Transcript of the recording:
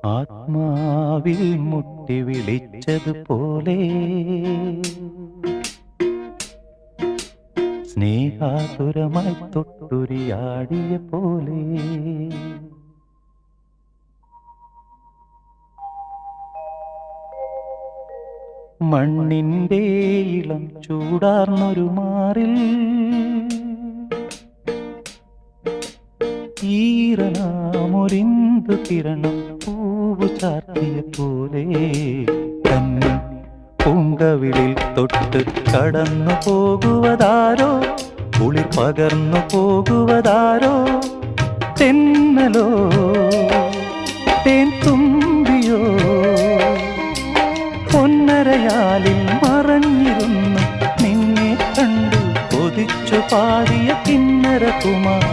ആത്മാവിൽ മുട്ടി വിളിച്ചതുപോലെ സ്നേഹാതുരമായി തൊട്ടുരിയാടിയ പോലെ മണ്ണിൻ്റെ ഇളം ചൂടാർന്നൊരു മാറിൽ ഈറനാമൊരിന്തു കിരണം പൂവു ചാർത്തിയ പോലെ തന്നെ പൂങ്കവിളിൽ തൊട്ട് കടന്നു പോകുവതാരോ കുളിർ പകർന്നു പോകുവതാരോ തെന്നലോ തേൻ തുമ്പിയോ പൊന്നരയാലിൽ മറഞ്ഞിരുന്നു നിന്നെ കണ്ടു കൊതിച്ചു പാടിയ കിന്നര കുമാർ